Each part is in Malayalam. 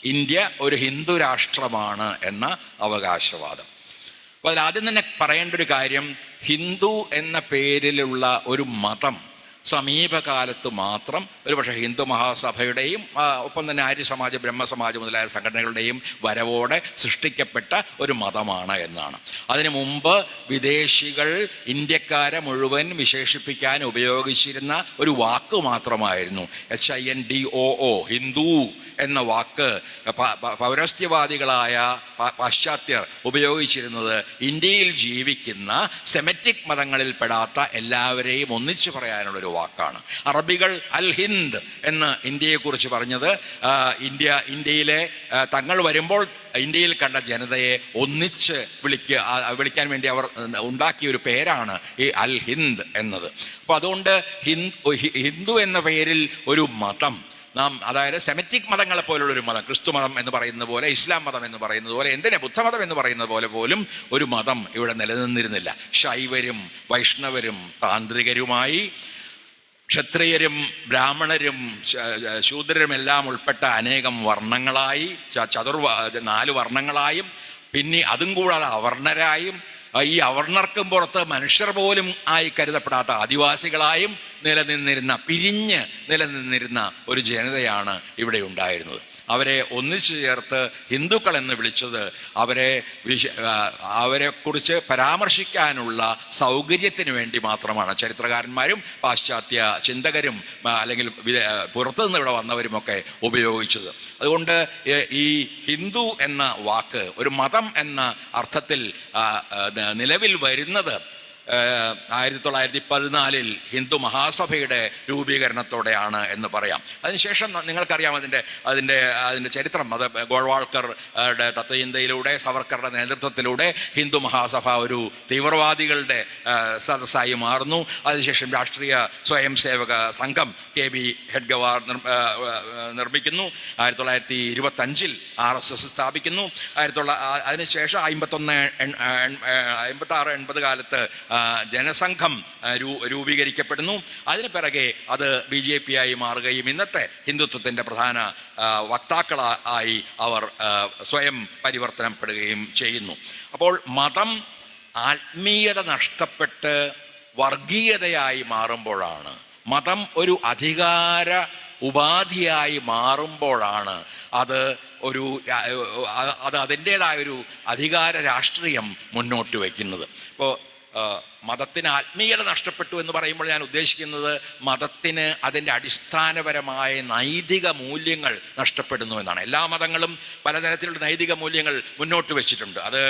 ഇന്ത്യ ഒരു ഹിന്ദു രാഷ്ട്രമാണ് എന്ന അവകാശവാദം. അപ്പോൾ അതിലാദ്യം തന്നെ പറയേണ്ട ഒരു കാര്യം, ഹിന്ദു എന്ന പേരിലുള്ള ഒരു മതം സമീപകാലത്ത് മാത്രം ഒരുപക്ഷെ ഹിന്ദു മഹാസഭയുടെയും ഒപ്പം തന്നെ ആര്യസമാജ്, ബ്രഹ്മസമാജ് മുതലായ സംഘടനകളുടെയും വരവോടെ സൃഷ്ടിക്കപ്പെട്ട ഒരു മതമാണ് എന്നാണ്. അതിനു മുമ്പ് വിദേശികൾ ഇന്ത്യക്കാരെ മുഴുവൻ വിശേഷിപ്പിക്കാൻ ഉപയോഗിച്ചിരുന്ന ഒരു വാക്ക് മാത്രമായിരുന്നു HINDOO, ഹിന്ദു എന്ന വാക്ക് പൗരസ്ത്യവാദികളായ പാശ്ചാത്യർ ഉപയോഗിച്ചിരുന്നത് ഇന്ത്യയിൽ ജീവിക്കുന്ന സെമറ്റിക് മതങ്ങളിൽപ്പെടാത്ത എല്ലാവരെയും ഒന്നിച്ചു പറയാനുള്ളൊരു വാക്കാണ്. അറബികൾ അൽ ഹിന്ദ് എന്ന് ഇന്ത്യയെക്കുറിച്ച് പറഞ്ഞത് ഇന്ത്യയിലെ തങ്ങൾ വരുമ്പോൾ ഇന്ത്യയിൽ കണ്ട ജനതയെ ഒന്നിച്ച് വിളിക്കാൻ വേണ്ടി അവർ ഉണ്ടാക്കിയ ഒരു പേരാണ് ഈ അൽ ഹിന്ദ് എന്നത്. അപ്പോൾ അതുകൊണ്ട് ഹിന്ദു എന്ന പേരിൽ ഒരു മതം അതായത് സെമറ്റിക് മതങ്ങളെ പോലുള്ളൊരു മതം, ക്രിസ്തു മതം എന്ന് പറയുന്നത് പോലെ, ഇസ്ലാം മതം എന്ന് പറയുന്നത് പോലെ, എന്തിനാ ബുദ്ധമതം എന്ന് പറയുന്നത് പോലെ പോലും ഒരു മതം ഇവിടെ നിലനിന്നിരുന്നില്ല. ശൈവരും വൈഷ്ണവരും താന്ത്രികരുമായി, ക്ഷത്രിയരും ബ്രാഹ്മണരും ശൂദ്രരുമെല്ലാം ഉൾപ്പെട്ട അനേകം വർണ്ണങ്ങളായി, 4 വർണ്ണങ്ങളായും, പിന്നെ അതും കൂടാതെ അവർണരായും, ഈ അവർണർക്കും പുറത്ത് മനുഷ്യർ പോലും ആയി കരുതപ്പെടാത്ത ആദിവാസികളായും പിരിഞ്ഞ് നിലനിന്നിരുന്ന ഒരു ജനതയാണ് ഇവിടെ ഉണ്ടായിരുന്നത്. അവരെ ഒന്നിച്ചു ചേർത്ത് ഹിന്ദുക്കൾ എന്ന് വിളിച്ചത് അവരെക്കുറിച്ച് പരാമർശിക്കാനുള്ള സൗകര്യത്തിന് വേണ്ടി മാത്രമാണ്. ചരിത്രകാരന്മാരും പാശ്ചാത്യ ചിന്തകരും അല്ലെങ്കിൽ പുറത്തുനിന്ന് ഇവിടെ വന്നവരുമൊക്കെ ഉപയോഗിച്ചത്. അതുകൊണ്ട് ഈ ഹിന്ദു എന്ന വാക്ക് ഒരു മതം എന്ന അർത്ഥത്തിൽ നിലവിൽ വരുന്നത് 1914 ഹിന്ദു മഹാസഭയുടെ രൂപീകരണത്തോടെയാണ് എന്ന് പറയാം. അതിനുശേഷം നിങ്ങൾക്കറിയാം അതിൻ്റെ ചരിത്രം. അത് ഗോൾവാൾക്കറുടെ തത്വചിന്തയിലൂടെ, സവർക്കറുടെ നേതൃത്വത്തിലൂടെ ഹിന്ദു മഹാസഭ ഒരു തീവ്രവാദികളുടെ സദസ്സായി മാറുന്നു. അതിനുശേഷം രാഷ്ട്രീയ സ്വയം സേവക സംഘം KB ഹെഡ്ഗവാർ നിർമ്മിക്കുന്നു. 1925 RSS സ്ഥാപിക്കുന്നു. അതിനുശേഷം 56-80 കാലത്ത് ജനസംഘം രൂപീകരിക്കപ്പെടുന്നു. അതിന് പിറകെ അത് BJP ആയി മാറുകയും ഇന്നത്തെ ഹിന്ദുത്വത്തിൻ്റെ പ്രധാന വക്താക്കളായി അവർ സ്വയം പരിവർത്തനപ്പെടുകയും ചെയ്യുന്നു. അപ്പോൾ മതം ആത്മീയത നഷ്ടപ്പെട്ട് വർഗീയതയായി മാറുമ്പോഴാണ്, മതം ഒരു അധികാര ഉപാധിയായി മാറുമ്പോഴാണ് അത് അതിൻ്റേതായൊരു അധികാര രാഷ്ട്രീയം മുന്നോട്ട് വയ്ക്കുന്നത്. ഇപ്പോൾ മതത്തിന് ആത്മീയത നഷ്ടപ്പെട്ടു എന്ന് പറയുമ്പോൾ ഞാൻ ഉദ്ദേശിക്കുന്നത് മതത്തിന് അതിൻ്റെ അടിസ്ഥാനപരമായ നൈതിക മൂല്യങ്ങൾ നഷ്ടപ്പെടുന്നു എന്നാണ്. എല്ലാ മതങ്ങളും പലതരത്തിലുള്ള നൈതിക മൂല്യങ്ങൾ മുന്നോട്ട് വെച്ചിട്ടുണ്ട്. അത്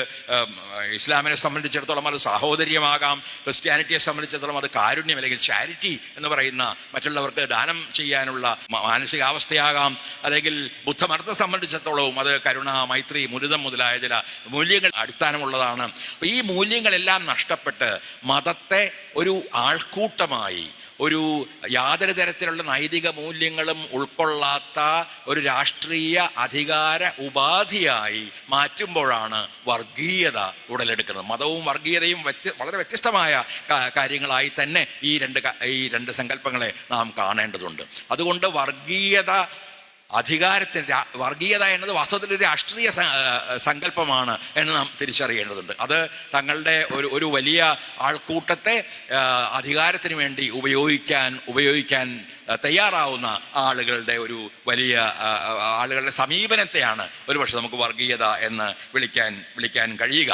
ഇസ്ലാമിനെ സംബന്ധിച്ചിടത്തോളം അത് സാഹോദര്യമാകാം, ക്രിസ്ത്യാനിറ്റിയെ സംബന്ധിച്ചിടത്തോളം അത് കാരുണ്യം അല്ലെങ്കിൽ ചാരിറ്റി എന്ന് പറയുന്ന മറ്റുള്ളവർക്ക് ദാനം ചെയ്യാനുള്ള മാനസികാവസ്ഥയാകാം, അല്ലെങ്കിൽ ബുദ്ധമതത്തെ സംബന്ധിച്ചിടത്തോളവും അത് കരുണ, മൈത്രി, മുരുതം മുതലായ ചില മൂല്യങ്ങൾ അടിസ്ഥാനമുള്ളതാണ്. അപ്പോൾ ഈ മൂല്യങ്ങളെല്ലാം നഷ്ടപ്പെട്ട് മതത്തെ ഒരു ആൾക്കൂട്ടമായി, ഒരു യാതൊരു തരത്തിലുള്ള നൈതിക മൂല്യങ്ങളും ഉൾക്കൊള്ളാത്ത ഒരു രാഷ്ട്രീയ അധികാര ഉപാധിയായി മാറ്റുമ്പോഴാണ് വർഗീയത ഉടലെടുക്കുന്നത്. മതവും വർഗീയതയും വളരെ വ്യത്യസ്തമായ കാര്യങ്ങളായി തന്നെ ഈ രണ്ട് സങ്കല്പങ്ങളെ നാം കാണേണ്ടതുണ്ട്. അതുകൊണ്ട് വർഗീയത എന്നത് വാസ്തവത്തിൽ ഒരു രാഷ്ട്രീയ സങ്കല്പമാണ് എന്ന് നാം തിരിച്ചറിയേണ്ടതുണ്ട്. അത് തങ്ങളുടെ ഒരു വലിയ ആൾക്കൂട്ടത്തെ അധികാരത്തിന് വേണ്ടി ഉപയോഗിക്കാൻ തയ്യാറാവുന്ന ആളുകളുടെ ഒരു വലിയ ആളുകളുടെ സമീപനത്തെയാണ് ഒരുപക്ഷെ നമുക്ക് വർഗീയത എന്ന് വിളിക്കാൻ കഴിയുക.